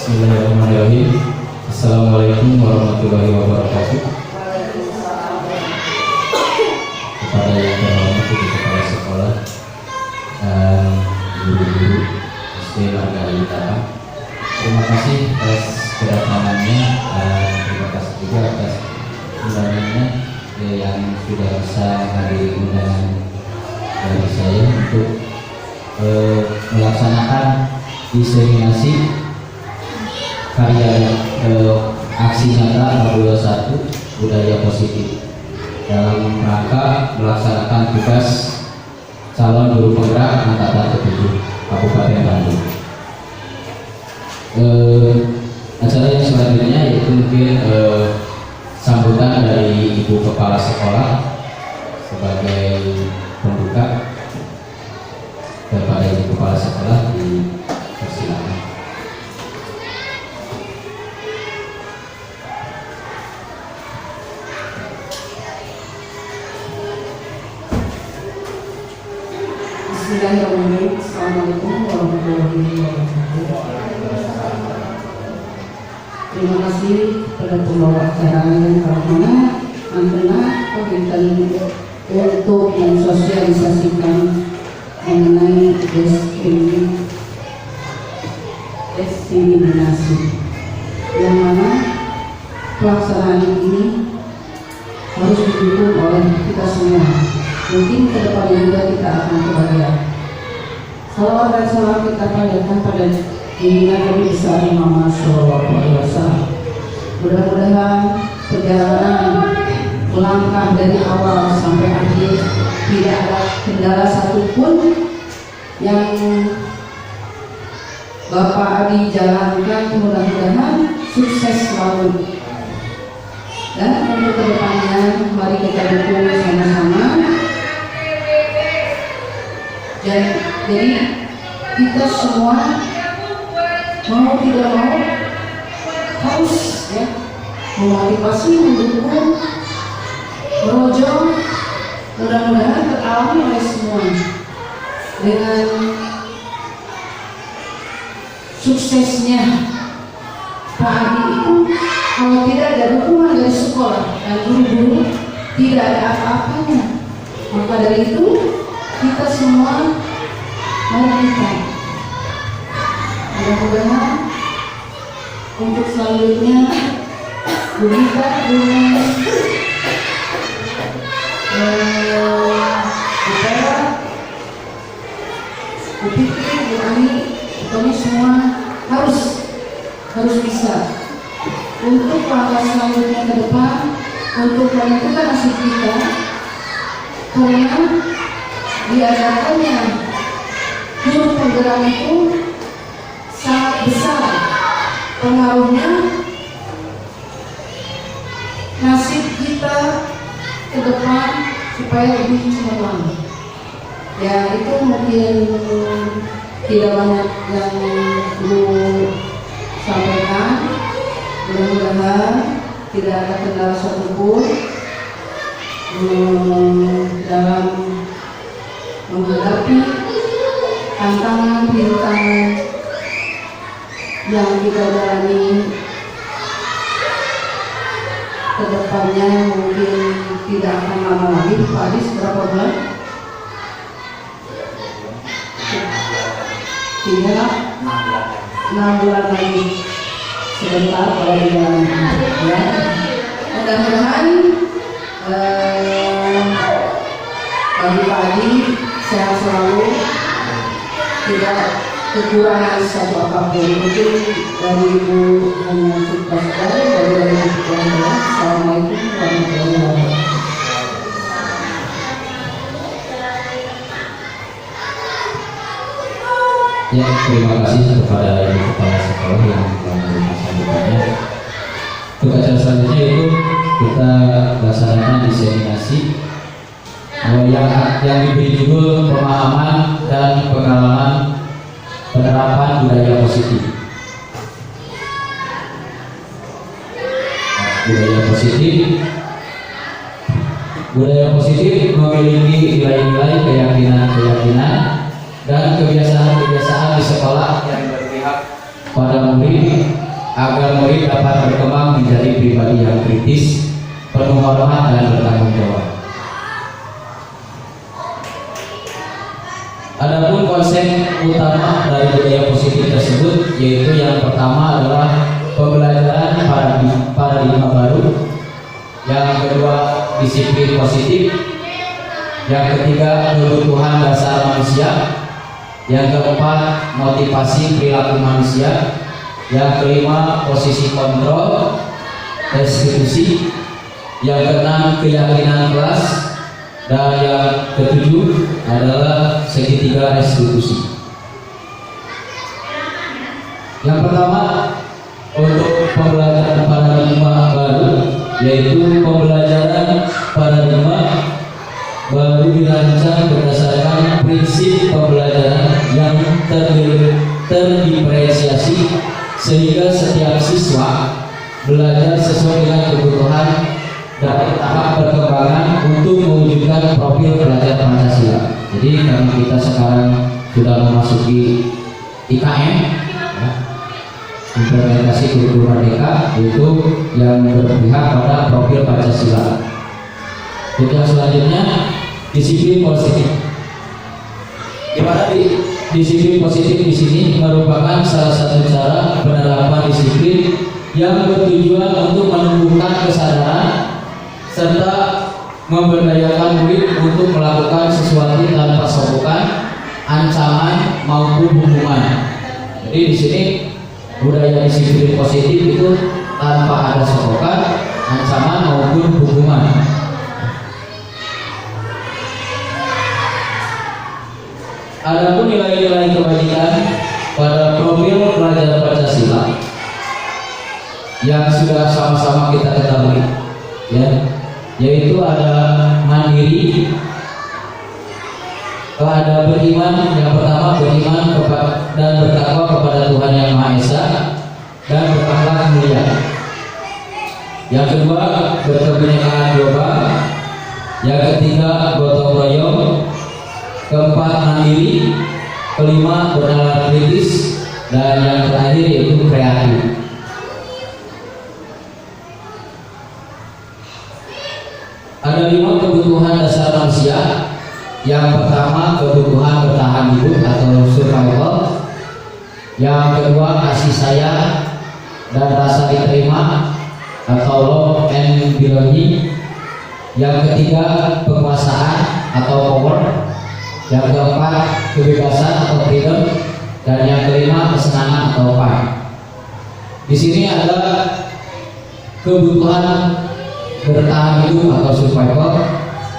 Bismillahirrahmanirrahim. Assalamualaikum warahmatullahi wabarakatuh. Kepada yang terhormat Ibu Kepala Sekolah dan guru-guru SD Marga Utara, terima kasih atas kedatangannya dan terima kasih juga atas undangannya yang sudah bisa menghadiri undangan dari saya untuk melaksanakan diseminasi karya aksi nyata 21 budaya positif dalam rangka melaksanakan tugas calon guru penggerak angkatan ke-7 Kabupaten Bandung. Acara yang selanjutnya yaitu mungkin sambutan dari Ibu Kepala Sekolah sebagai pembuka. Kepada Ibu Kepala Sekolah dipersilakan. Bismillahirrahmanirrahim. Assalamualaikum warahmatullahi wabarakatuh. Terima kasih kepada pembawa acara yang terhormat Antena Komunitas untuk mensosialisasikan mengenai diskriminasi, yang mana pelaksanaan ini harus didukung oleh kita semua. Mungkin ke depannya juga kita akan kebahagiaan. Salawat dan salam kita panjatkan pada junjungan Nabi besar Muhammad SAW. Mudah-mudahan perjalanan melangkah dari awal sampai akhir tidak ada kendala satupun yang Bapak Adi jalankan. Mudah-mudahan sukses selalu. Dan untuk kedepannya mari kita dukung sama-sama. Dan jadi kita semua mau tidak mau harus ya memotivasi, mendukung, merojo. Mudah-mudahan teralami oleh semua dengan suksesnya Pak Adi itu. Kalau tidak ada dukungan dari sekolah dan guru-guru, tidak ada apa-apanya. Maka dari itu kita semua meminta mudah-mudahan untuk selanjutnya kita dengan upaya kupikir kami semua harus bisa untuk langkah selanjutnya ke depan, untuk menentukan nasib kita, karena diadakannya guru penggerak itu sangat besar pengaruhnya nasib kita ke depan supaya lebih cemerlang. Ya itu mungkin tidak banyak yang perlu sampaikan. Mudah-mudahan tidak ada kendala satupun dalam menghadapi tantangan-tantangan yang kita jalani ke depannya. Mungkin tidak akan lama lagi. Pak Adis berapa bulan? 6 bulan lagi. Sebentar kalau dijalankan ya. Mudah-mudahan bagi Pak Adi sehat selalu, tidak kekurangan satu apapun. Mungkin dari Ibu hanya kita sekali dari Ibu. Assalamualaikum warahmatullahi wabarakatuh. Ya, terima kasih kepada Ibu Kepala Sekolah yang menerima sambutannya. Untuk acara selanjutnya itu kita laksanakan diseminasi yang diberi judul pemahaman dan pengalaman penerapan budaya positif. Budaya positif memiliki nilai-nilai, keyakinan dan kebiasaan-kebiasaan di sekolah yang berpihak pada murid agar murid dapat berkembang menjadi pribadi yang kritis, penuh hormat dan bertanggung jawab. Adapun konsep utama dari budaya positif tersebut yaitu yang pertama adalah pembelajaran paradigma baru, yang kedua disiplin positif, yang ketiga kebutuhan dasar manusia, yang keempat motivasi perilaku manusia, yang kelima posisi kontrol restitusi, yang keenam keyakinan kelas, dan yang ketujuh adalah segitiga restitusi. Yang pertama untuk pembelajaran paradigma baru, yaitu pembelajaran paradigma baru dirancang berdasarkan prinsip pembelajaran yang terdiferensiasi sehingga setiap siswa belajar sesuai dengan kebutuhan dan tahap perkembangan untuk mewujudkan profil pelajar Pancasila. Jadi karena kita sekarang sudah memasuki IKM, ya, implementasi kurikulum merdeka, itu yang berpihak pada profil Pancasila. Yang selanjutnya disiplin positif. Di mana disiplin positif di sini merupakan salah satu cara penerapan disiplin yang bertujuan untuk menumbuhkan kesadaran serta memberdayakan murid untuk melakukan sesuatu tanpa sokokan, ancaman maupun hukuman. Jadi di sini budaya disiplin positif itu tanpa ada sokokan, ancaman maupun hukuman. Adapun nilai-nilai kebajikan pada profil pelajar Pancasila yang sudah sama-sama kita ketahui, ya, yaitu ada mandiri, ada beriman. Yang pertama beriman dan bertakwa kepada Tuhan Yang Maha Esa dan berakhlak mulia. Yang kedua berkebinekaan global. Yang ketiga gotong royong. Keempat mandiri. Kelima bernalar kritis. Dan yang terakhir yaitu kreatif. Ada 5 kebutuhan dasar manusia. Yang pertama kebutuhan bertahan hidup atau survival. Yang kedua kasih sayang dan rasa diterima atau love and belonging. Yang ketiga kekuasaan atau power. Yang keempat kebebasan atau freedom. Dan yang kelima kesenangan atau fun. Di sini ada kebutuhan bertahan hidup atau survival,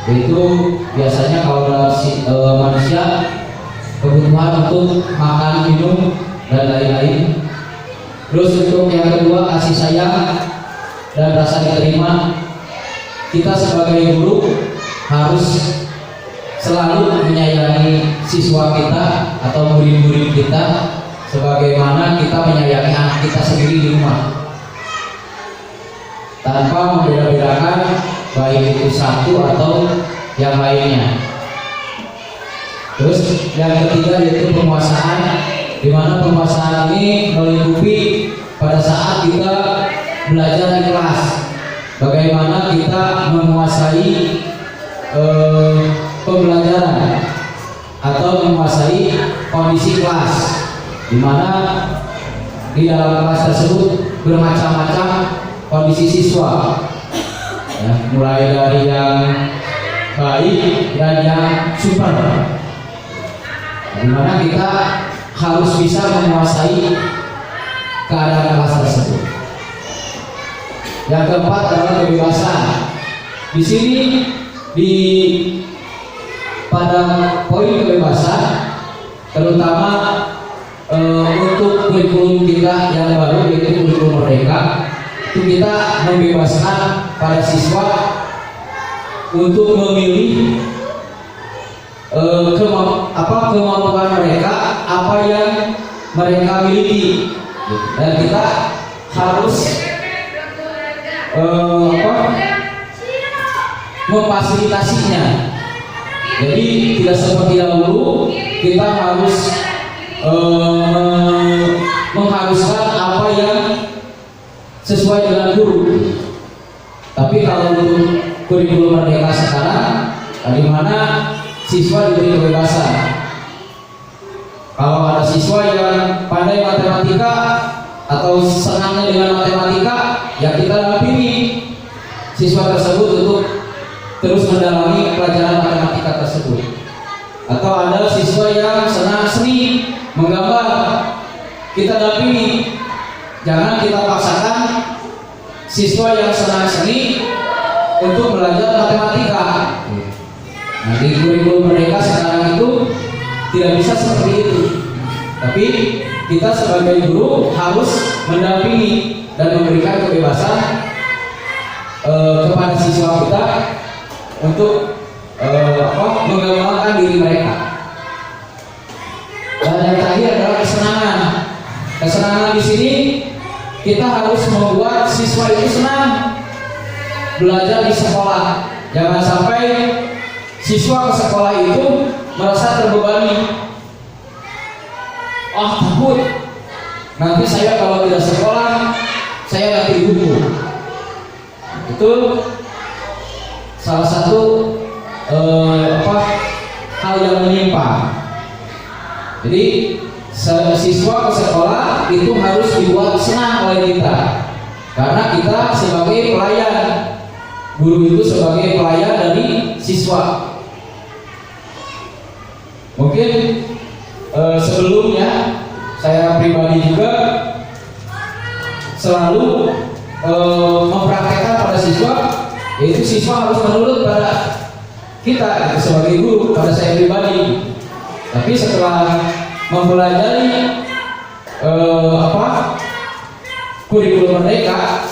yaitu biasanya kalau manusia kebutuhan untuk makan, minum dan lain-lain. Terus untuk yang kedua kasih sayang dan rasa diterima. Kita sebagai guru harus selalu menyayangi siswa kita atau murid-murid kita sebagaimana kita menyayangi anak kita sendiri di rumah, tanpa membeda-bedakan baik itu satu atau yang lainnya. Terus yang ketiga yaitu penguasaan, di mana penguasaan ini melingkupi pada saat kita belajar di kelas, bagaimana kita menguasai pembelajaran atau menguasai kondisi kelas, di mana di dalam kelas tersebut bermacam-macam kondisi siswa, ya, mulai dari yang baik dan yang super, di mana kita harus bisa menguasai keadaan kelas tersebut. Yang keempat adalah kebebasan. Di sini pada poin kebebasan, terutama untuk kurikulum kita yang baru yaitu kurikulum merdeka, itu kita membebaskan para siswa untuk memilih kemampuan mereka, apa yang mereka miliki, dan kita harus memfasilitasinya. Jadi tidak seperti dahulu kita harus mengharuskan apa yang sesuai dengan guru. Tapi kalau untuk kurikulum merdeka sekarang, di mana siswa diberi kebebasan. Kalau ada siswa yang pandai matematika atau senangnya dengan matematika, ya kita dampingi siswa tersebut untuk terus mendalami pelajaran matematika tersebut. Atau ada siswa yang senang seni, menggambar, kita dampingi. Jangan kita paksakan siswa yang senang seni untuk belajar matematika. Nah, di kurikulum mereka sekarang itu tidak bisa seperti itu. Tapi kita sebagai guru harus mendampingi dan memberikan kebebasan kepada siswa kita untuk mengembangkan diri mereka. Dan yang terakhir adalah kesenangan. Kesenangan di sini kita harus membuat siswa itu senang belajar di sekolah. Jangan sampai siswa ke sekolah itu merasa terbebani. Takut nanti saya kalau tidak sekolah saya nanti dihukum. Itu salah satu hal yang menyimpang. Jadi siswa ke sekolah itu harus dibuat senang oleh kita, karena kita sebagai pelayan, guru itu sebagai pelayan dari siswa. Mungkin sebelumnya saya pribadi juga selalu mempraktekkan pada siswa, yaitu siswa harus menurut pada kita sebagai guru, pada saya pribadi. Tapi setelah mempelajari kurikulum merdeka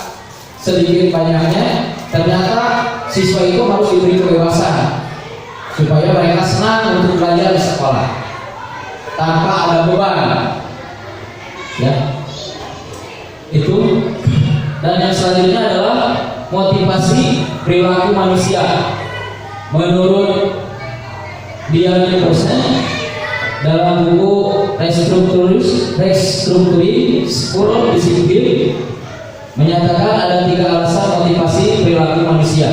sedikit banyaknya, ternyata siswa itu harus diberi kebebasan supaya mereka senang untuk belajar di sekolah tanpa ada beban. Ya, itu. Dan yang selanjutnya adalah motivasi perilaku manusia. Menurut Diane Person dalam buku Restrukturing Sekolah Disiplin menyatakan ada 3 alasan motivasi perilaku manusia,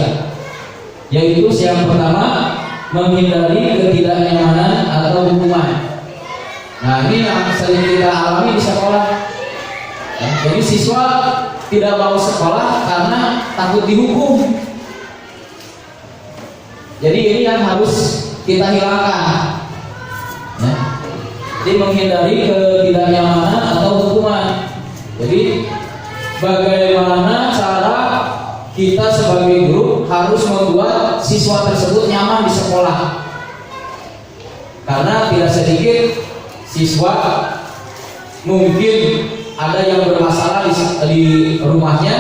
yaitu yang pertama, menghindari ketidaknyamanan atau hukuman. Nah, ini yang sering kita alami di sekolah. Jadi siswa tidak mau sekolah karena takut dihukum. Jadi ini yang harus kita hilangkan. Jadi menghindari ketidaknyamanan atau hukuman. Jadi bagaimana cara kita sebagai guru harus membuat siswa tersebut nyaman di sekolah. Karena tidak sedikit siswa mungkin ada yang bermasalah di rumahnya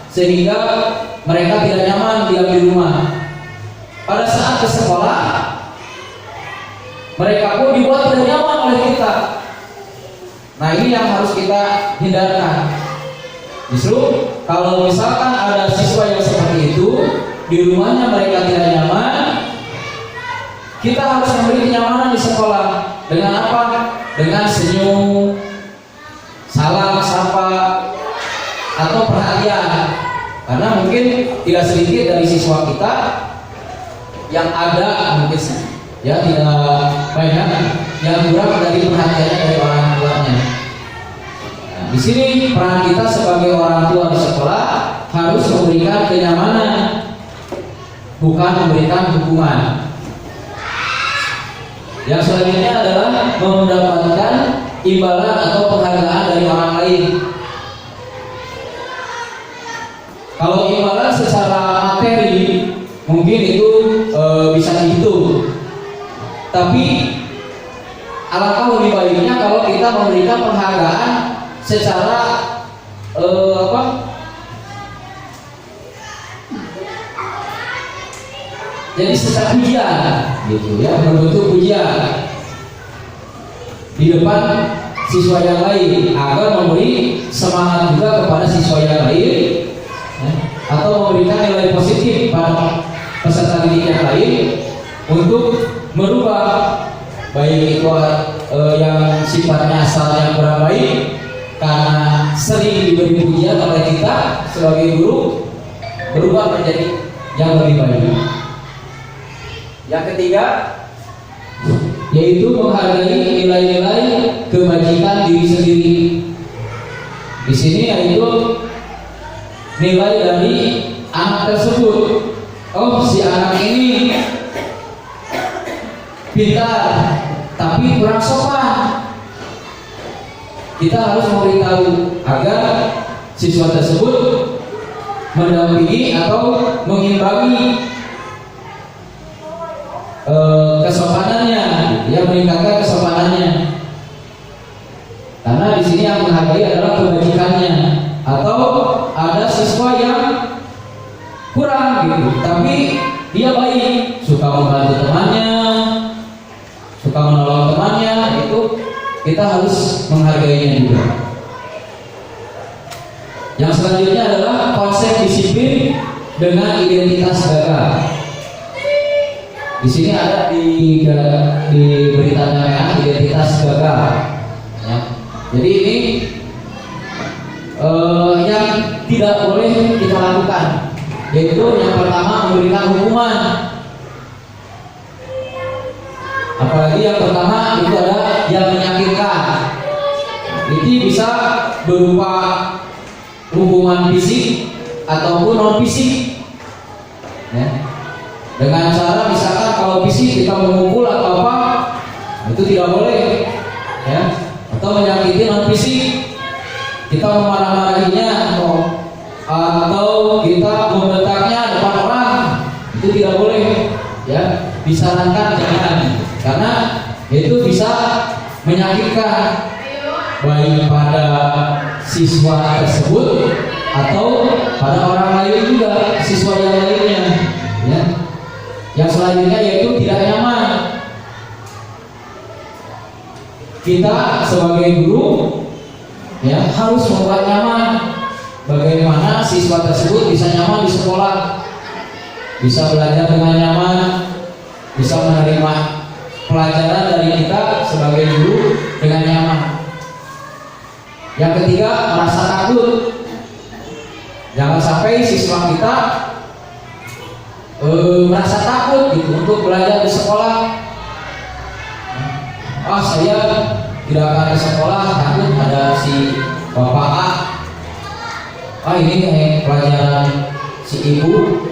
sehingga mereka tidak nyaman diam di rumah. Pada saat ke sekolah, mereka pun dibuat tidak nyaman oleh kita. Nah, ini yang harus kita hindarkan. Justru kalau misalkan ada siswa yang seperti itu, di rumahnya mereka tidak nyaman, kita harus memberi kenyamanan di sekolah. Dengan apa? Dengan senyum, salam, sapa, atau perhatian. Karena mungkin tidak sedikit dari siswa kita yang ada mungkin ya tidak banyak yang kurang dari perhatiannya dari orang tuanya. Nah, di sini peran kita sebagai orang tua di sekolah harus memberikan kenyamanan, bukan memberikan hukuman. Yang selanjutnya adalah mendapatkan imbalan atau penghargaan dari orang lain. Kalau imbalan secara materi mungkin itu bisa dihitung, tapi alangkah lebih baiknya kalau kita memberikan penghargaan secara jadi secara pujian, gitu ya, berbentuk pujian di depan siswa yang lain agar memberi semangat juga kepada siswa yang lain, ya, atau memberikan nilai positif pada peserta didik yang lain untuk merubah baik itu yang sifatnya asal yang kurang baik karena sering diberi pujian oleh kita sebagai guru, berubah menjadi yang lebih baik. Yang ketiga, yaitu menghargai nilai-nilai kebajikan diri sendiri. Di sini yaitu nilai dari anak tersebut. Oh, si anak ini pintar tapi kurang sopan. Kita harus memberitahu agar siswa tersebut mendampingi atau mengimbangi kesopanannya, ya, meningkatkan kesopanannya. Karena di sini yang menghargai adalah kebajikannya. Atau ada siswa yang kurang gitu, tapi dia baik, suka membantu temannya, suka menolong temannya, itu kita harus menghargainya juga. Yang selanjutnya adalah konsep disiplin dengan identitas gagah. Di sini ada di beritanya merah, identitas gagah. Ya. Jadi ini yang tidak boleh kita lakukan, yaitu yang pertama memberikan hukuman. Apalagi yang pertama itu ada yang menyakitkan. Ini bisa berupa hukuman fisik ataupun non fisik. Ya. Dengan cara misalkan kalau fisik kita memukul atau apa, itu tidak boleh. Ya. Atau menyakiti non fisik, kita memarah-marahinya atau kita membentaknya depan orang, itu tidak boleh. Ya, disarankan jangan, karena itu bisa menyakitkan baik pada siswa tersebut atau pada orang lain juga, siswa yang lainnya. Ya. Yang selanjutnya yaitu tidak nyaman. Kita sebagai guru, ya, harus membuat nyaman. Bagaimana siswa tersebut bisa nyaman di sekolah, bisa belajar dengan nyaman, bisa menerima pelajaran dari kita sebagai guru dengan nyaman. Yang ketiga, merasa takut. Jangan sampai siswa kita merasa takut gitu untuk belajar di sekolah. Saya tidak akan ke sekolah, takut ada si bapak A. Ini pelajaran si ibu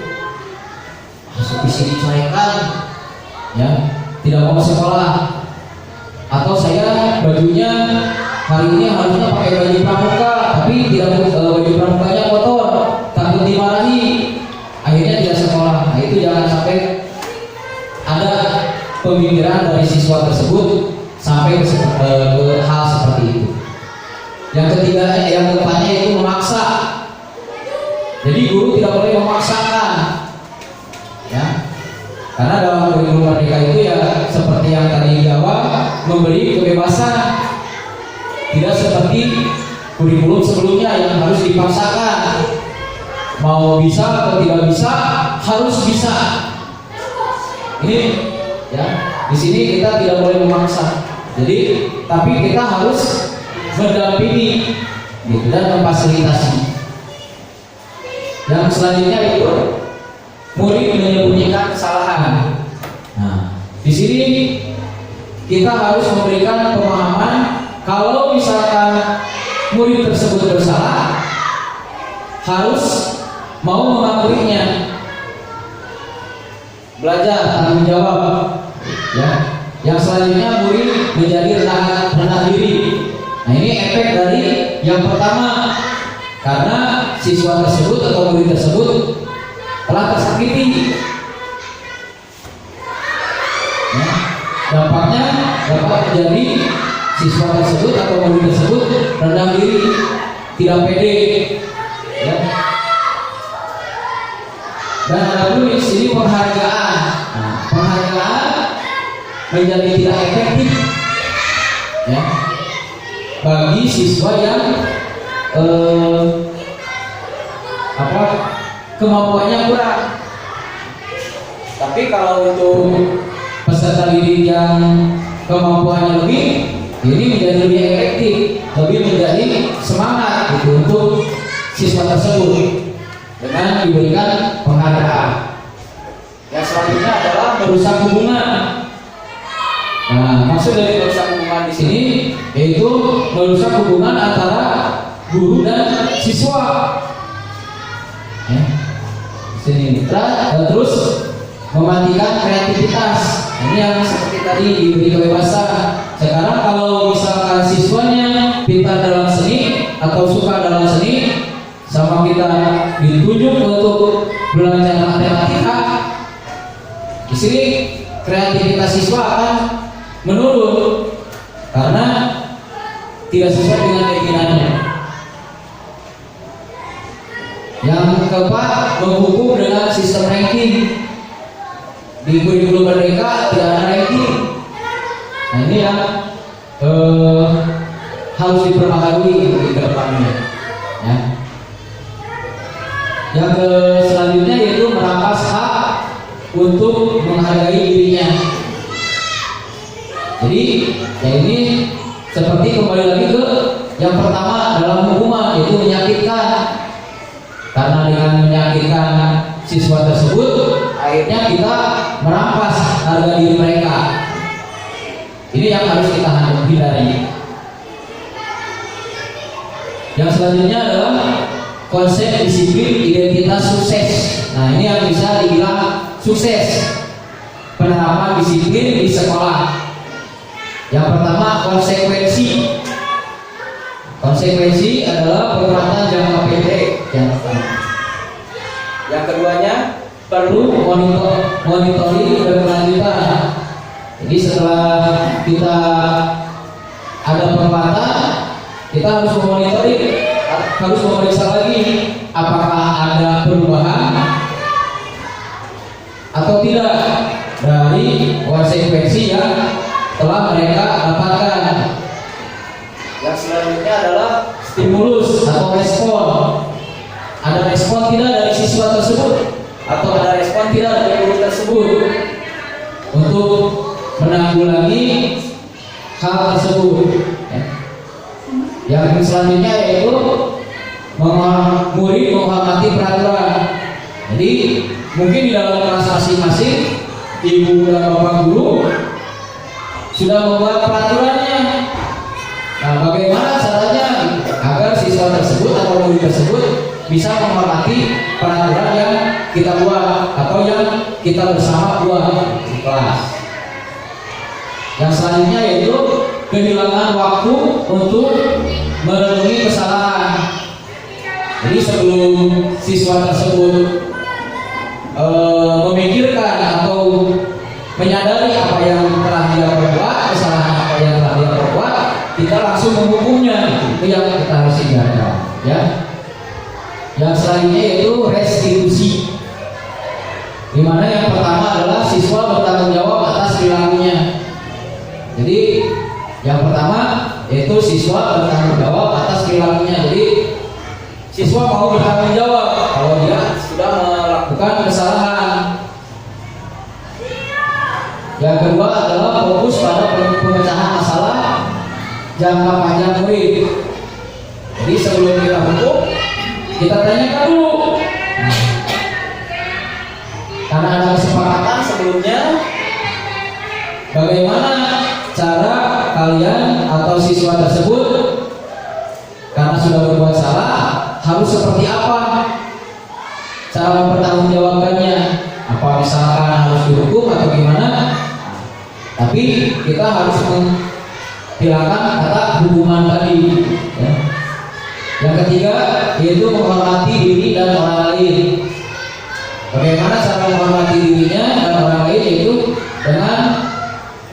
bisa dicuekan, ya, tidak mau sekolah. Atau saya bajunya hari ini harusnya pakai baju pramuka, tapi tidak, baju pramukanya kotor, takut dimarahi, akhirnya tidak sekolah. Nah, itu jangan sampai ada pemikiran dari siswa tersebut sampai ke hal seperti itu. Yang ketiga, yang keempatnya itu memaksa. Jadi guru tidak boleh memaksakan, ya, karena dalam kurikulum merdeka itu ya seperti yang tadi Jawa, memberi kebebasan, tidak seperti kurikulum sebelumnya yang harus dipaksakan. Mau bisa atau tidak bisa, harus bisa. Ini, ya, di sini kita tidak boleh memaksa. Jadi, tapi kita harus mendampingi, gitu, dan memfasilitasi. Yang selanjutnya itu murid menyembunyikan kesalahan. Nah, di sini kita harus memberikan pemahaman kalau misalkan murid tersebut bersalah, harus mau mengakuinya, belajar tanggung jawab. Ya. Yang selanjutnya murid menjadi rendah diri. Nah, ini efek dari yang pertama, karena siswa tersebut atau murid tersebut telah tersakiti. Ya. Dampaknya dapat menjadi siswa tersebut atau murid tersebut rendah diri, tidak pede. Ya. Dan ada pun di sini penghargaan. Nah, penghargaan menjadi tidak efektif, ya, bagi siswa yang kemampuannya kurang. Tapi kalau untuk peserta didik yang kemampuannya lebih, Ini menjadi lebih efektif, lebih menjadi semangat gitu untuk siswa tersebut dengan diberikan penghargaan. Yang selanjutnya adalah merusak hubungan. Nah, maksud dari merusak hubungan di sini yaitu merusak hubungan antara guru dan siswa. Ya. Sini terus mematikan kreativitas. Ini yang seperti tadi diberi kebebasan. Sekarang kalau misalkan siswanya pintar dalam seni atau suka dalam seni, sama kita ditunjuk untuk belajar matematika, di sini kreativitas siswa akan menurun karena tidak sesuai dengan keinginannya. Yang keempat, menghukum dengan sistem ranking. Di kurikulum Merdeka tidak ada ranking. Nah, ini yang harus diperbaharui di depannya. Ya. Yang selanjutnya yaitu merampas hak untuk menghargai dirinya. Jadi, ya ini seperti kembali lagi ke yang pertama dalam hukuman, yaitu menyakitkan. Karena dengan menyakitkan siswa tersebut, akhirnya kita merampas harga diri mereka. Ini yang harus kita hindari. Yang selanjutnya adalah konsep disiplin identitas sukses. Nah, ini yang bisa dibilang sukses penerapan disiplin di sekolah. Yang pertama, konsekuensi. Konsekuensi adalah perbuatan jangka pendek yang pertama. Yang keduanya, perlu monitoring berkelanjutan. Jadi setelah kita ada perbuatan, kita harus memonitoring, harus memeriksa lagi apakah ada perubahan atau tidak dari konsekuensi yang telah mereka dapatkan. Yang selanjutnya adalah stimulus atau respon. Ada respon tidak dari siswa tersebut atau ada respon tidak dari guru tersebut untuk menanggulangi hal tersebut. Yang selanjutnya yaitu murid menghormati peraturan. Jadi mungkin di dalam kelas masing-masing ibu dan bapak guru sudah membuat peraturannya. Nah, bagaimana caranya agar siswa tersebut atau murid tersebut bisa menghormati peraturan yang kita buat atau yang kita bersama buat di kelas. Yang selanjutnya yaitu kehilangan waktu untuk merenungi kesalahan. Jadi sebelum siswa tersebut memikirkan atau menyadari apa yang telah dia perbuat, kesalahan apa yang telah dia perbuat, kita langsung menghukumnya. Itu yang kita harus hindarkan, ya. Yang selanjutnya yaitu restitusi, di mana yang pertama adalah siswa bertanggung jawab atas perilakunya. Jadi yang pertama yaitu siswa bertanggung jawab atas perilakunya. Jadi siswa mau bertanggung jawab kalau dia sudah melakukan kesalahan. Yang kedua adalah fokus pada pemecahan masalah jangka panjang murid. Jadi sebelum kita hukum, kita tanyakan dulu. Karena ada kesepakatan sebelumnya, bagaimana cara kalian atau siswa tersebut karena sudah berbuat salah harus seperti apa cara mempertanggungjawabkannya, apa misalkan harus dihukum atau gimana. Tapi kita harus menghilangkan kata hukuman tadi, ya. Yang ketiga yaitu menghormati diri dan orang lain. Bagaimana cara menghormati dirinya dan orang lain, yaitu dengan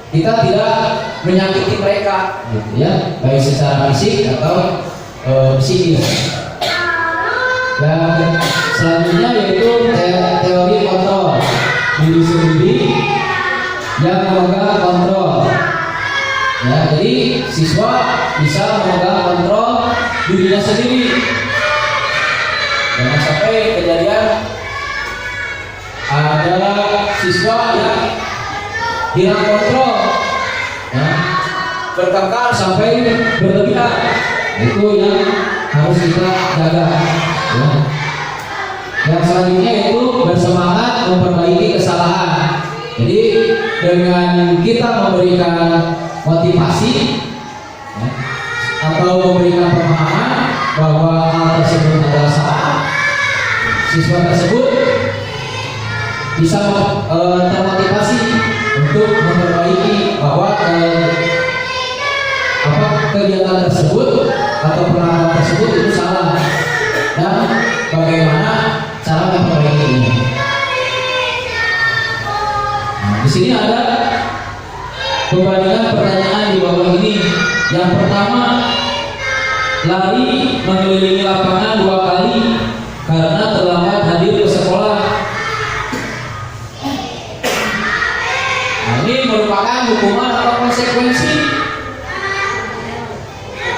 kita tidak menyakiti mereka, gitu ya, baik secara fisik atau psikis. Dan selanjutnya yaitu teori kontrol diri sendiri yang memegang kontrol. Ya, jadi siswa bisa memegang kontrol dirinya sendiri. Jangan sampai kejadian ada siswa yang hilang kontrol, ya. bertengkar sampai berlebihan. Itu yang harus kita jaga. Ya. Yang selanjutnya yaitu bersemangat memperbaiki kesalahan. Jadi dengan kita memberikan motivasi ya, atau memberikan pemahaman bahwa hal tersebut adalah salah, siswa tersebut bisa termotivasi untuk memperbaiki bahwa kegiatan tersebut atau perlakuan tersebut itu salah dan bagaimana cara memperbaikinya. Nah, di sini ada perbandingan pertanyaan di bawah ini. Yang pertama, lari mengelilingi lapangan 2 kali karena terlambat hadir ke sekolah. Nah, ini merupakan hukuman atau konsekuensi?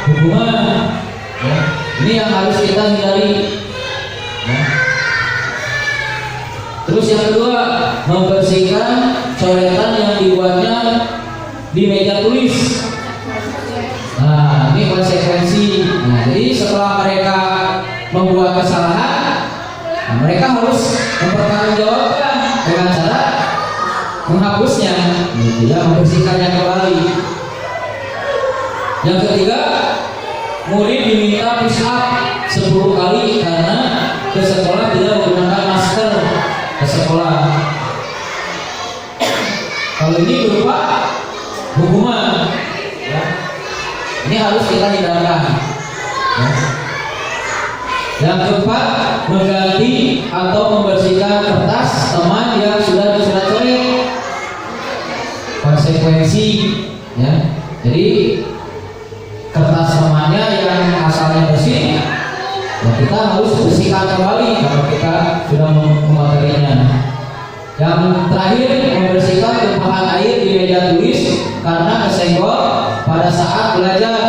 Hukuman. Ya. Ini yang harus kita hindari. Ya. Terus yang kedua, membersihkan coretan yang dibuatnya di meja tulis. Nah, ini konsekuensi. Nah, jadi setelah mereka membuat kesalahan, nah, mereka harus mempertanggungjawabkan dengan cara menghapusnya, gitu ya, membersihkannya kembali. Yang ketiga, murid diminta push up 10 kali karena ke sekolah tidak menggunakan masker ke sekolah. Kalau ini berupa hukuman, ya. Ini harus kita hindarkan. Ya. Yang keempat, mengganti atau membersihkan kertas teman yang sudah dicoret. Konsekuensi, ya. Jadi kertas temannya yang asalnya bersih, ya kita harus bersihkan kembali kalau kita sudah mengotorinya. Yang terakhir, membersihkan tumpahan air di meja tulis karena kesenggol pada saat belajar.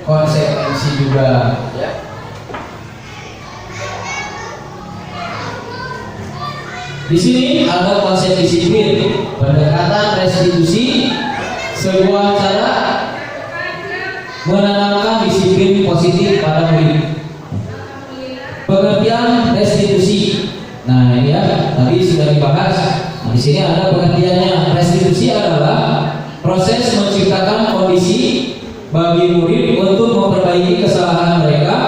Konsekuensi juga. Ya. Di sini ada konsep disiplin, pendekatan restitusi, sebuah cara menanamkan disiplin positif pada murid. Pengertian restitusi. Nah, ini ya, tadi sudah dibahas. Nah, di sini ada pengertiannya. Restitusi adalah proses menciptakan kondisi bagi murid untuk memperbaiki kesalahan mereka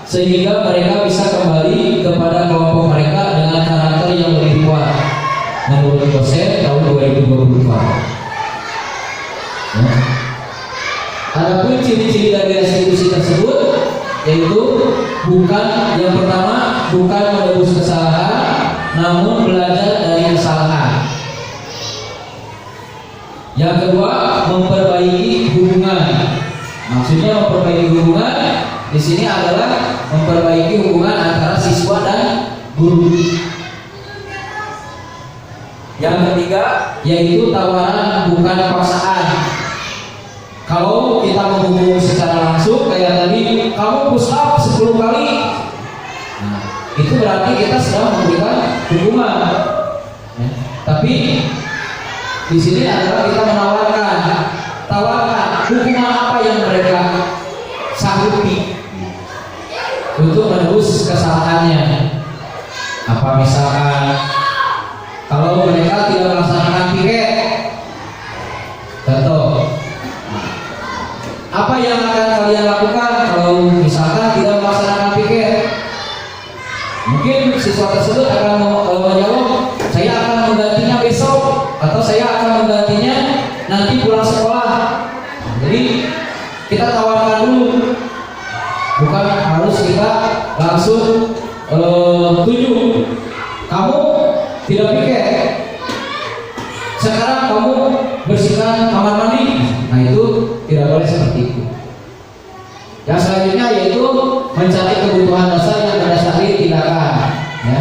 sehingga mereka bisa kembali kepada kelompok mereka dengan karakter yang lebih kuat. Menurut dosen tahun 2024. Ya. Adapun ciri-ciri dari restitusi tersebut yaitu yang pertama, bukan menebus kesalahan, namun belajar dari kesalahan. Yang kedua, memperbaiki hubungan. Maksudnya memperbaiki hubungan di sini adalah memperbaiki hubungan antara siswa dan guru. Yang ketiga, yaitu tawaran bukan paksaan. Kalau kita menghubung secara langsung kayak tadi, kamu push up 10 kali, nah, itu berarti kita sedang memberikan hukuman. Ya. Tapi di sini adalah kita tawarkan hukuman apa yang mereka sanggupi untuk menebus kesalahannya. Apa misalkan kalau mereka tidak melaksanakan piket, contoh, apa yang akan kalian lakukan kalau misalkan tidak melaksanakan piket? Mungkin siswa tersebut akan menjawab, saya akan menggantinya besok, atau saya akan menggantinya nanti pulang sekolah. Jadi kita tawarkan dulu, bukan harus kita langsung tuju. Kamu tidak piket, sekarang kamu bersihkan kamar mandi. Nah, itu tidak boleh seperti itu. Yang selanjutnya yaitu mencari kebutuhan dasar yang berdasari tindakan. Ya.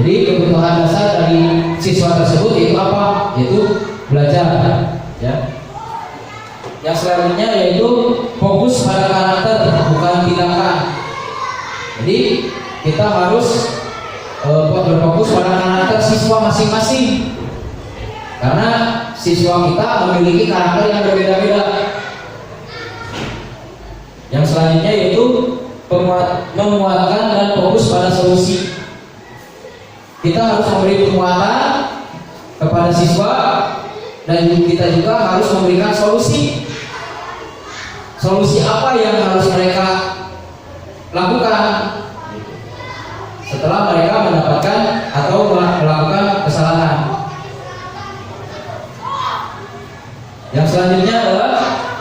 Jadi kebutuhan dasar dari siswa tersebut yaitu apa? Yaitu belajar. Ya. Yang selanjutnya yaitu fokus pada karakter, bukan tindakan. Jadi kita harus berfokus pada karakter siswa masing-masing. Karena siswa kita memiliki karakter yang berbeda-beda. Yang selanjutnya yaitu menguatkan dan fokus pada solusi. Kita harus memberi penguatan kepada siswa dan kita juga harus memberikan solusi. Solusi apa yang harus mereka lakukan setelah mereka mendapatkan atau melakukan kesalahan. Yang selanjutnya adalah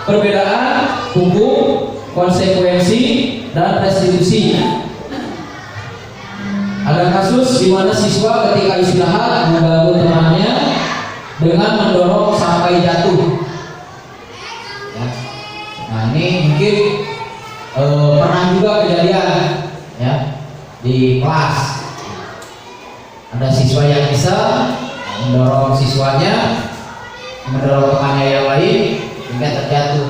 perbedaan hukum, konsekuensi, dan restitusi. Ada kasus di mana siswa ketika istirahat mengganggu temannya dengan mendorong sampai jatuh. Ya. Nah ini mungkin pernah juga kejadian ya di kelas. Ada siswa yang bisa mendorong siswanya, mendorong temannya yang lain hingga terjatuh.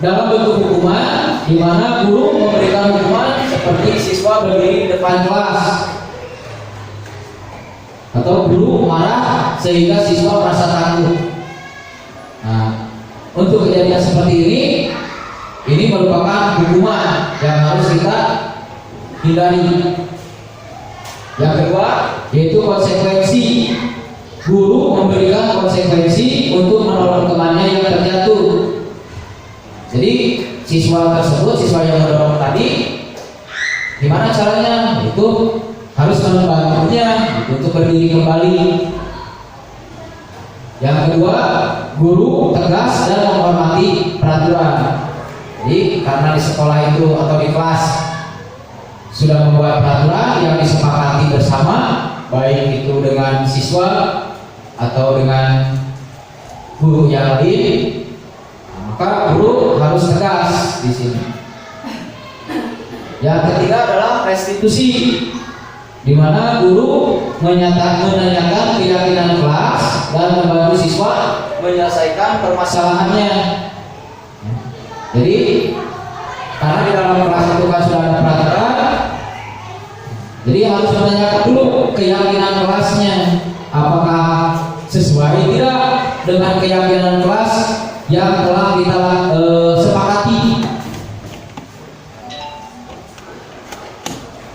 Dalam bentuk hukuman, di mana guru memberikan hukuman seperti siswa berdiri di depan kelas, atau guru marah sehingga siswa merasa takut. Nah, untuk kejadian seperti ini merupakan hukuman yang harus kita hindari. Yang kedua yaitu konsekuensi. Guru memberikan konsekuensi untuk menolong temannya yang terjatuh. Jadi siswa tersebut, siswa yang mendorong tadi, gimana caranya? Itu harus membantunya untuk berdiri kembali. Yang kedua, guru tegas dan menghormati peraturan. Jadi karena di sekolah itu atau di kelas sudah membuat peraturan yang disepakati bersama, baik itu dengan siswa atau dengan guru yang lain, maka guru harus tegas di sini. Yang ketiga adalah restitusi, di mana guru menanyakan keyakinan kelas dan membantu siswa menyelesaikan permasalahannya. Jadi karena di dalam kelas itu kan sudah ada peraturan, jadi harus menanyakan dulu keyakinan kelasnya, apakah sesuai tidak dengan keyakinan kelas yang telah kita sepakati.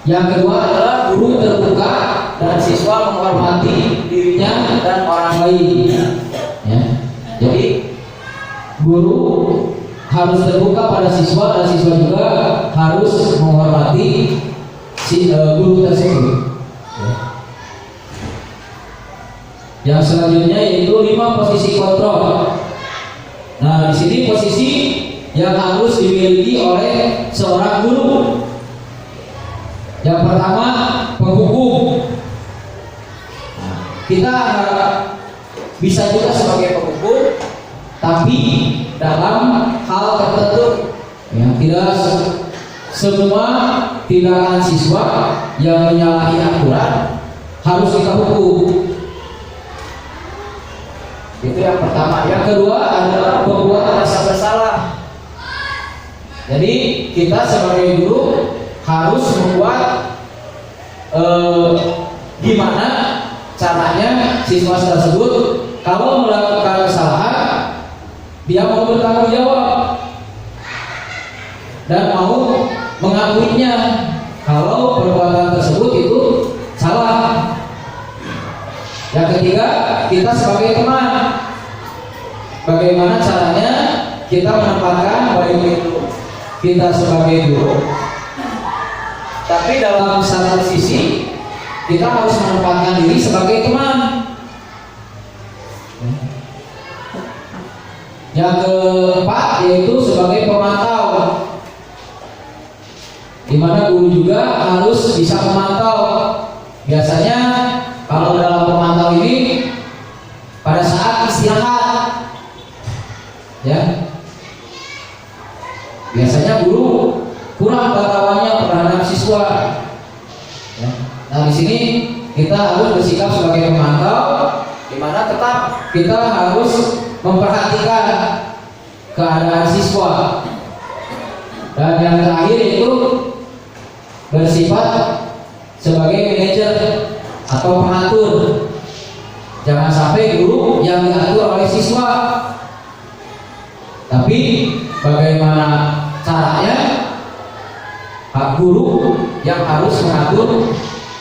Yang kedua adalah guru terbuka dan siswa menghormati dirinya dan orang lain. Ya. Jadi guru harus terbuka pada siswa dan siswa juga harus menghormati guru tersebut. Ya. Yang selanjutnya yaitu 5 posisi kontrol. Nah, di sini posisi yang harus dimiliki oleh seorang guru. Yang pertama, penghukum. Nah, kita bisa juga sebagai penghukum, tapi dalam hal tertentu, yang tidak semua tindakan siswa yang menyalahi aturan harus kita hukum. Itu yang pertama. Yang kedua adalah membuat rasa bersalah. Jadi kita sebagai guru harus membuat gimana caranya siswa tersebut kalau melakukan kesalahan dia mau bertanggung jawab dan mau mengakuinya kalau perbuatan tersebut itu salah. Yang ketiga, kita sebagai teman, bagaimana caranya kita menempatkan baik itu kita sebagai guru, tapi dalam satu sisi kita harus menempatkan diri sebagai teman. Yang keempat yaitu sebagai pemantau, di mana guru juga harus bisa memantau. Biasanya kalau dalam pemantau ini pada saat istirahat, ya, biasanya guru kurang pengetahuannya terhadap siswa. Ya. Nah di sini kita harus bersikap sebagai pemantau, di mana tetap kita harus memperhatikan keadaan siswa. Dan yang terakhir itu bersifat sebagai manajer atau pengatur. Jangan sampai guru yang diatur oleh siswa. Tapi bagaimana caranya? Pak guru yang harus mengatur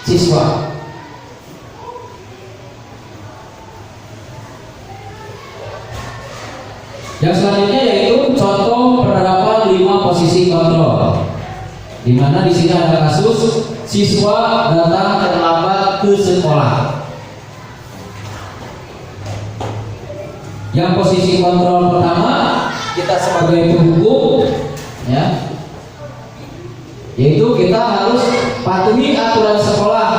siswa. Yang selanjutnya yaitu contoh penerapan 5 posisi kontrol. Di mana di sini ada kasus siswa datang terlambat ke sekolah. Yang posisi kontrol pertama kita sebagai penghukum, ya, yaitu kita harus patuhi aturan sekolah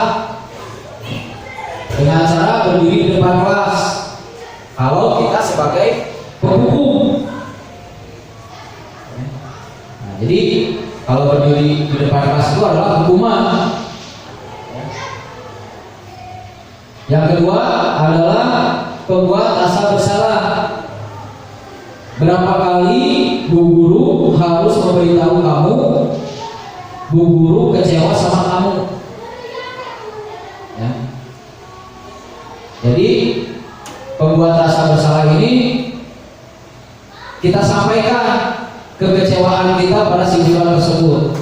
dengan cara berdiri di depan kelas. Kalau kita sebagai penghukum, nah, jadi kalau berdiri di depan kelas itu adalah hukuman. Yang kedua adalah pembuat rasa bersalah. Berapa kali bu guru harus memberitahu kamu, bu guru kecewa sama kamu, ya. Jadi pembuat rasa bersalah ini kita sampaikan kekecewaan kita pada siswa tersebut,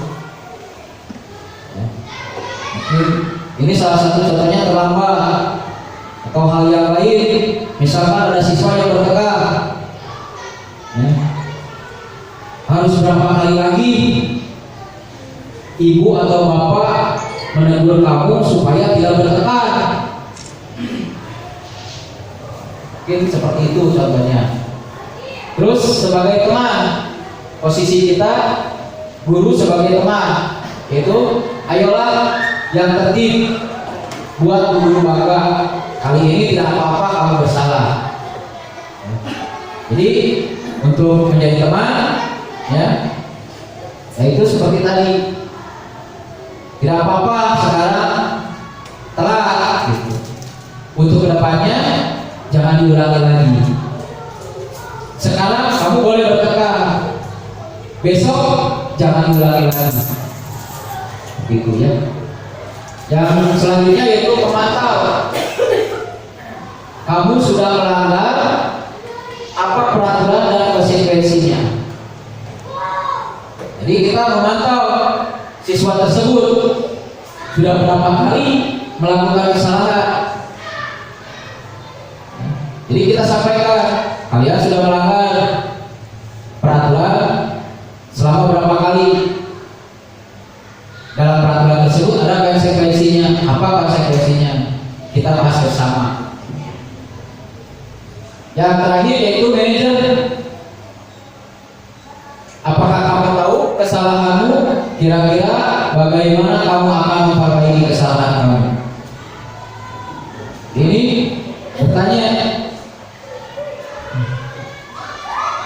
ya. Ini salah satu contohnya terlambat atau hal yang lain. Misalkan ada siswa yang bertengkar, ya, harus berapa kali lagi ibu atau bapak menegur kamu supaya tidak bertengkar. Mungkin seperti itu contohnya. Terus sebagai teman, posisi kita guru sebagai teman, yaitu ayolah yang tertib, buat guru bangga. Kali ini tidak apa-apa kamu bersalah. Jadi untuk menjadi teman, ya, yaitu seperti tadi, tidak apa-apa sekarang telat, gitu. Untuk kedepannya jangan diulangi lagi. Sekarang kamu boleh bertengkar, besok jangan diulangi lagi, gitu ya. Yang selanjutnya yaitu memantau. Kamu sudah melanggar apa peraturan dan konsekuensinya. Jadi kita memantau siswa tersebut sudah berapa kali melakukan kesalahan. Jadi kita sampaikan, kalian sudah melanggar peraturan selama berapa kali. Dalam peraturan tersebut ada konsekuensinya. Apa konsekuensinya? Kita bahas bersama. Yang terakhir yaitu manajer. Apakah kamu tahu kesalahanmu? Kira-kira bagaimana kamu akan memperbaiki kesalahan kamu? Ini bertanya,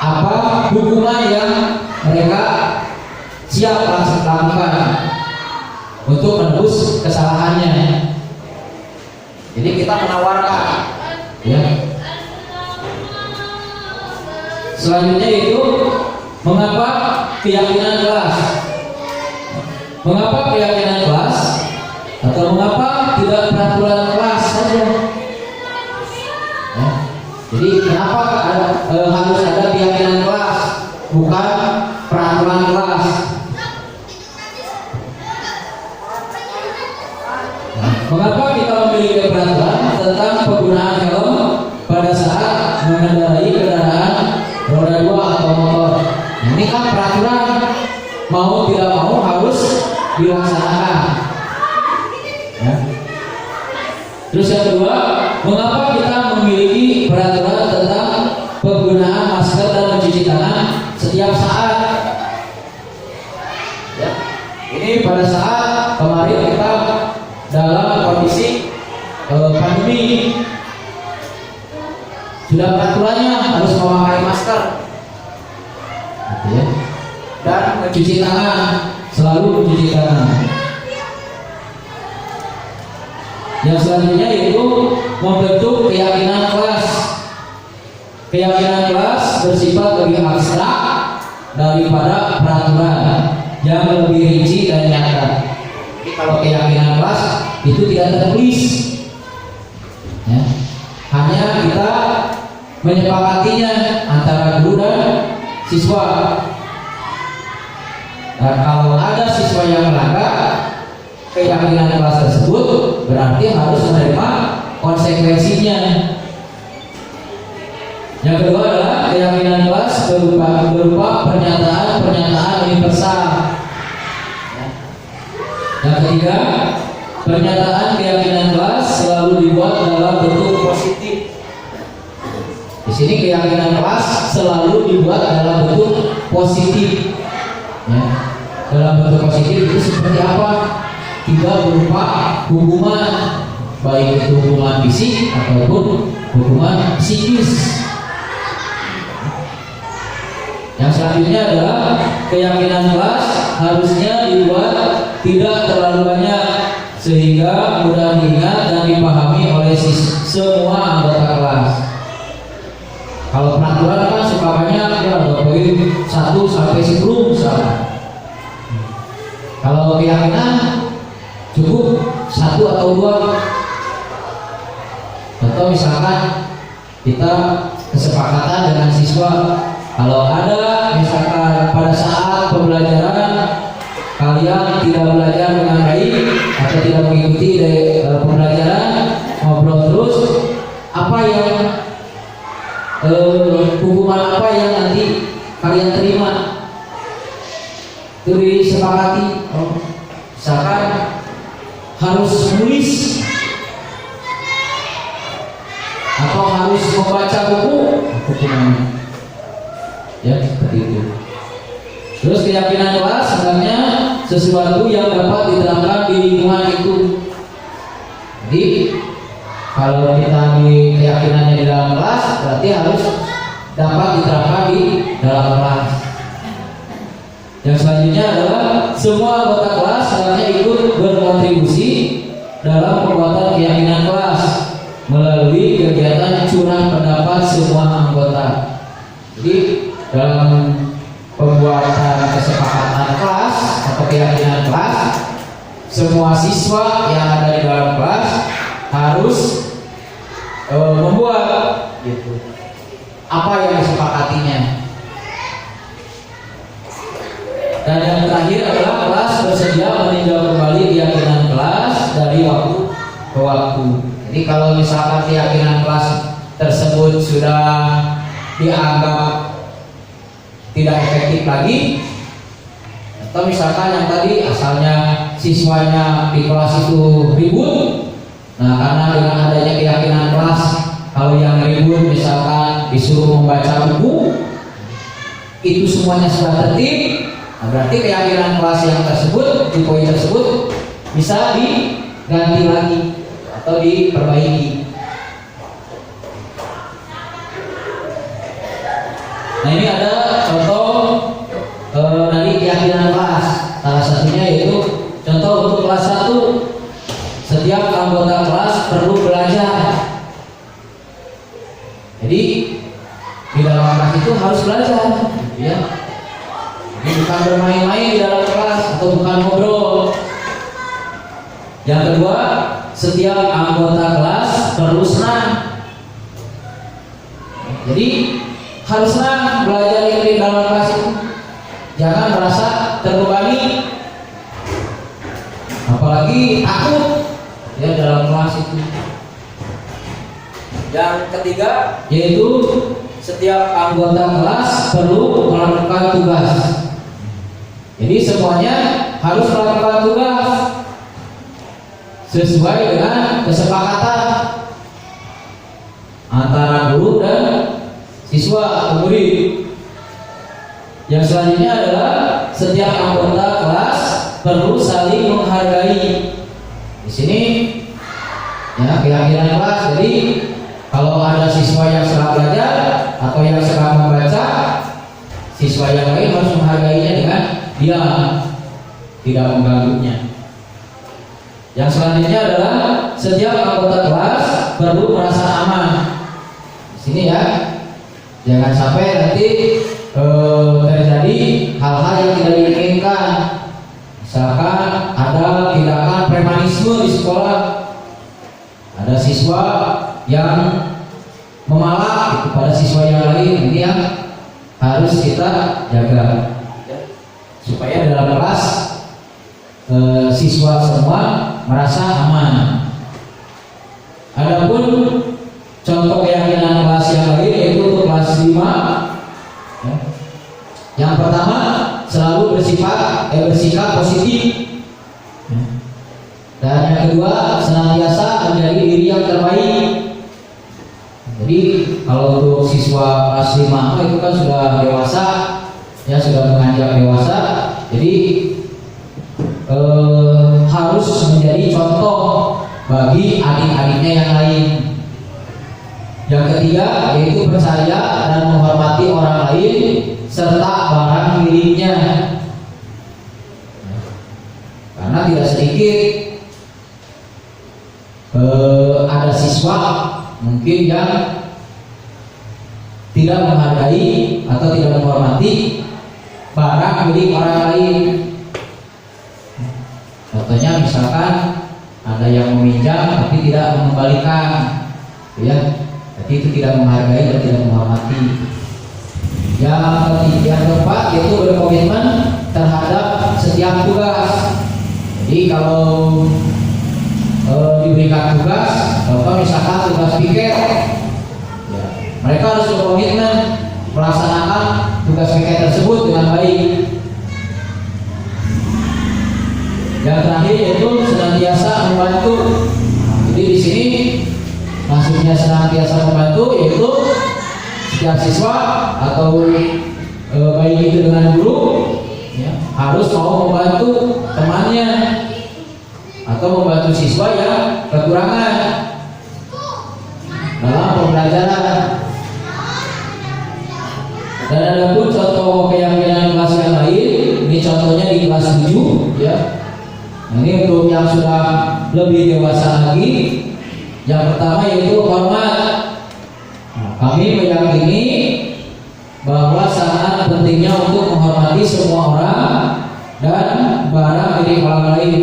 apa hukuman yang mereka siap lakukan untuk menebus kesalahannya? Jadi kita menawarkan, ya. Selanjutnya itu mengapa keyakinan kelas? Mengapa keyakinan kelas? Atau mengapa tidak peraturan kelas saja? Ya. Jadi kenapa harus ada keyakinan kelas, bukan peraturan kelas? Mengapa kita memiliki peraturan tentang penggunaan helm pada saat mengendarai kendaraan roda 2 atau motor? Ini kan peraturan, mau tidak mau harus dilaksanakan, ya. Terus yang kedua, mengapa kita memiliki peraturan tentang penggunaan masker dan mencuci tangan setiap saat? Ya. Ini pada saat kemarin kita dalam kondisi pandemi, sudah peraturannya harus memakai masker, gitu ya, dan mencuci tangan, selalu mencuci tangan. Yang selanjutnya yaitu membentuk keyakinan kelas. Keyakinan kelas bersifat lebih abstrak daripada peraturan yang lebih rinci dan nyata. Jadi kalau keyakinan kelas itu tidak tertulis, ya, menyepakatinya antara guru dan siswa. Dan kalau ada siswa yang melanggar keyakinan kelas tersebut, berarti harus menerima konsekuensinya. Yang kedua adalah keyakinan kelas berupa pernyataan universal. Yang ketiga, pernyataan keyakinan kelas selalu dibuat dalam bentuk positif. Di sini keyakinan kelas selalu dibuat dalam bentuk positif. Ya. Dalam bentuk positif itu seperti apa? Tidak berupa hukuman, baik itu hukuman fisik ataupun hukuman psikis. Yang selanjutnya adalah keyakinan kelas harusnya dibuat tidak terlalu banyak sehingga mudah diingat dan dipahami oleh semua anggota kelas. Kalau peraturan kan suka banyak, ya ada poin 1 sampai 10 misalnya. Kalau keyakinan cukup 1 atau 2. Contoh misalkan kita kesepakatan dengan siswa, kalau ada misalkan pada saat pembelajaran kalian tidak belajar dengan baik atau tidak mengikuti pembelajaran, ngobrol terus, apa yang hukuman apa yang nanti kalian terima? Itu disepakati. Misalkan harus menulis atau harus membaca buku, hukumannya. Ya, seperti itu. Terus keyakinan kelas sebenarnya sesuatu yang dapat diterapkan di lingkungan itu. Jadi kalau kita di keyakinannya di dalam kelas, berarti harus dapat diterapkan di dalam kelas. Yang selanjutnya adalah semua anggota kelas sebenarnya ikut berkontribusi dalam pembuatan keyakinan kelas melalui kegiatan curah pendapat semua anggota. Jadi dalam pembuatan kesepakatan kelas atau keyakinan kelas, semua siswa yang ada di dalam kelas harus membuat gitu apa yang disepakatinya. Dan yang terakhir adalah kelas bersedia meninjau kembali keyakinan kelas dari waktu ke waktu. Jadi kalau misalkan keyakinan kelas tersebut sudah dianggap tidak efektif lagi, atau misalkan yang tadi asalnya siswanya di kelas itu ribut, nah karena dengan adanya keyakinan kelas, kalau yang ribut misalkan disuruh membaca buku, itu semuanya sudah tertib, nah berarti keyakinan kelas yang tersebut di poin tersebut bisa diganti lagi atau diperbaiki. Nah ini ada contoh dari keyakinan kelas. Salah satunya yaitu contoh untuk kelas 1, setiap anggota kelas perlu belajar. Jadi di dalam kelas itu harus belajar, ya. Jadi bukan bermain-main di dalam kelas atau bukan ngobrol. Yang kedua, setiap anggota kelas perlu senang. Jadi harus senang belajar yang di dalam kelas itu. Jangan merasa terbebani, apalagi takut ya dalam kelas itu. Yang ketiga yaitu setiap anggota kelas perlu melakukan tugas. Jadi semuanya harus melakukan tugas sesuai dengan kesepakatan antara guru dan siswa atau murid. Yang selanjutnya adalah setiap anggota kelas perlu saling menghargai. Di sini ya keyakinan kelas. Jadi kalau ada siswa yang sedang belajar atau yang sedang membaca, siswa yang lain harus menghargainya dengan diam, tidak mengganggunya. Yang selanjutnya adalah setiap anggota kelas perlu merasa aman. Di sini ya, jangan sampai nanti terjadi hal-hal yang tidak diinginkan. Misalkan ada tindakan premanisme di sekolah, ada siswa yang memalak kepada siswa yang lain. Ini yang harus kita jaga supaya dalam kelas siswa semua merasa aman. Adapun contoh keyakinan kelas yang lain yaitu untuk kelas 5 ya. Yang pertama, selalu bersikap positif. Dan yang kedua, senantiasa menjadi diri yang terbaik. Jadi kalau untuk siswa kelas 5 itu kan sudah dewasa, ya sudah menganjak dewasa. Jadi harus menjadi contoh bagi adik-adiknya yang lain. Yang ketiga yaitu percaya dan menghormati orang lain serta barang miliknya. Karena tidak sedikit ada siswa mungkin yang tidak menghargai atau tidak menghormati barang milik orang lain. Contohnya misalkan ada yang meminjam tapi tidak mengembalikan, ya, jadi itu tidak menghargai dan tidak menghormati. Yang keempat yaitu berkomitmen terhadap setiap tugas. Jadi kalau diberikan tugas, contoh misalkan tugas piket, ya, mereka harus berkomitmen melaksanakan tugas piket tersebut dengan baik. Yang terakhir yaitu senantiasa membantu. Jadi di sini maksudnya senantiasa membantu yaitu setiap siswa atau baik itu dengan guru ya, harus mau membantu temannya atau membantu siswa yang kekurangan dalam pembelajaran. Dan ada pun contoh keyakinan kelas yang lain. Ini contohnya di kelas 7 ya. Nah, ini untuk yang sudah lebih dewasa lagi. Yang pertama yaitu hormat. Nah, kami meyakini bahwa sangat pentingnya untuk menghormati semua orang dan barang milik orang lain.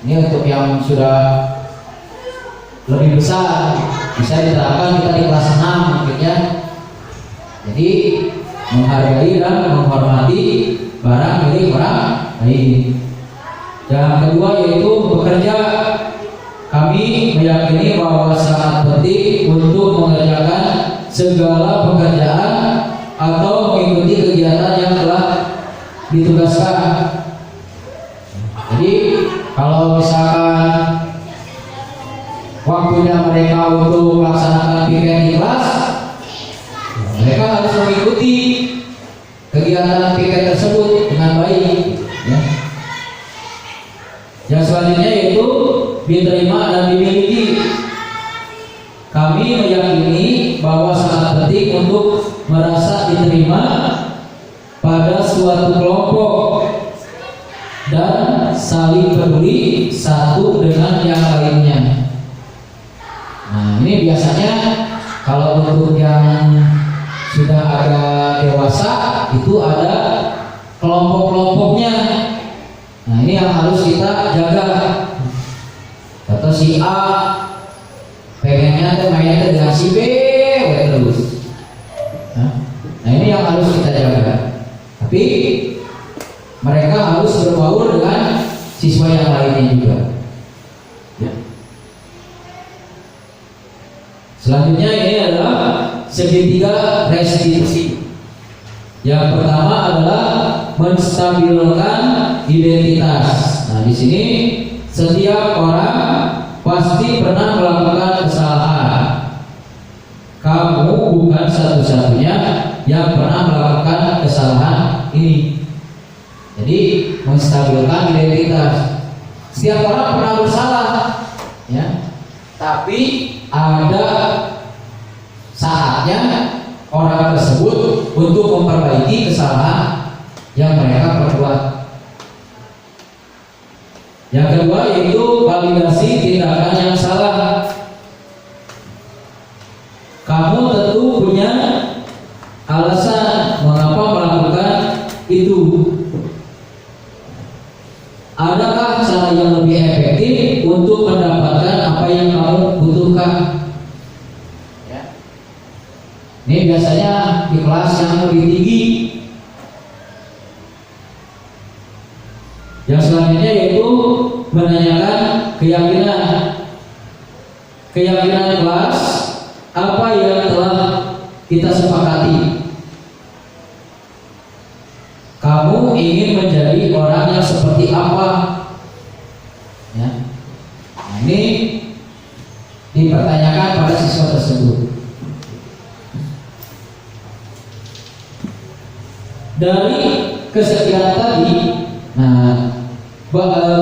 Ini untuk yang sudah lebih besar, bisa diterapkan kita di kelas 6 mungkin ya. Jadi menghargai dan menghormati barang milik orang lain. Yang kedua yaitu bekerja. Kami meyakini bahwa sangat penting untuk mengerjakan segala pekerjaan atau mengikuti kegiatan yang telah ditugaskan. Jadi kalau misalkan waktunya mereka untuk melaksanakan piket di kelas, mereka harus mengikuti kegiatan piket tersebut dengan baik ya. Yang selanjutnya yaitu diterima dan dimiliki. Kami meyakini bahwa sangat penting untuk merasa diterima pada suatu kelompok dan saling peduli satu dengan yang lainnya. Nah, ini biasanya kalau untuk yang sudah agak dewasa itu ada kelompok-kelompoknya. Nah, ini yang harus kita jaga. Atau si A pengennya mainnya dengan si B terus. Nah, ini yang harus kita jaga. Tapi mereka harus berbaur dengan siswa yang lainnya juga. Ya. Selanjutnya ini adalah segitiga restitusi. Yang pertama adalah menstabilkan identitas. Nah, di sini setiap orang pasti pernah melakukan kesalahan. Kamu bukan satu-satunya yang pernah melakukan kesalahan ini. Jadi menstabilkan identitas. Setiap orang pernah bersalah, ya. Tapi ada saatnya orang tersebut untuk memperbaiki kesalahan yang mereka perbuat. Yang kedua yaitu validasi tindakan yang salah. Kamu tentu punya alasan mengapa melakukan itu. Adakah cara yang lebih efektif untuk mendapatkan apa yang kamu butuhkan? Ya. Ini biasanya di kelas yang lebih tinggi. Yang selanjutnya yaitu menanyakan keyakinan kelas, apa yang telah kita sepakati. Kamu ingin menjadi orang yang seperti apa? Ya. Nah, ini dipertanyakan pada siswa tersebut. Dari kesekian tadi,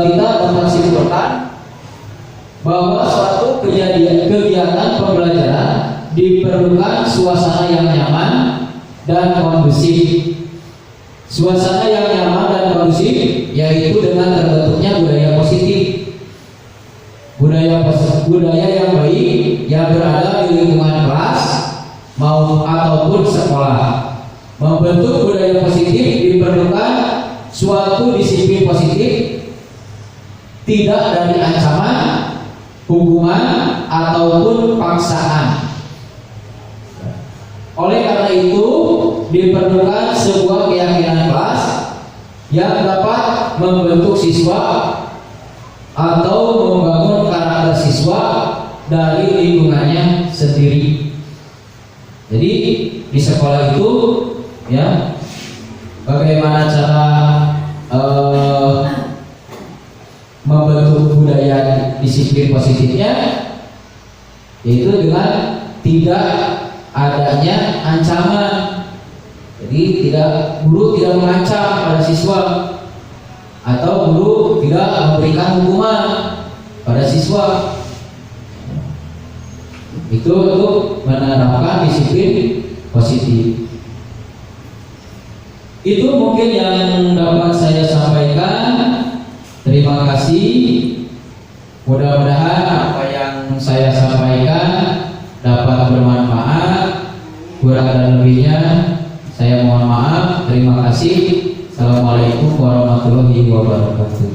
kita dapat simpulkan bahwa suatu kegiatan pembelajaran diperlukan suasana yang nyaman dan kondusif. Suasana yang nyaman dan kondusif yaitu dengan terbentuknya budaya positif, budaya yang baik yang berada di lingkungan kelas ataupun sekolah. Membentuk budaya positif diperlukan suatu disiplin positif, tidak dari ancaman, hukuman ataupun paksaan. Oleh karena itu diperlukan sebuah keyakinan kelas yang dapat membentuk siswa atau membangun karakter siswa dari lingkungannya sendiri. Jadi di sekolah itu, ya, bagaimana cara membentuk budaya disiplin positifnya, yaitu dengan tidak adanya ancaman. Jadi guru tidak mengancam pada siswa, atau guru tidak memberikan hukuman pada siswa. Itu untuk menerapkan disiplin positif. Itu mungkin yang dapat saya sampaikan. Terima kasih. Mudah-mudahan apa yang saya sampaikan dapat bermanfaat. Kurang dan lebihnya saya mohon maaf. Terima kasih. Assalamualaikum warahmatullahi wabarakatuh.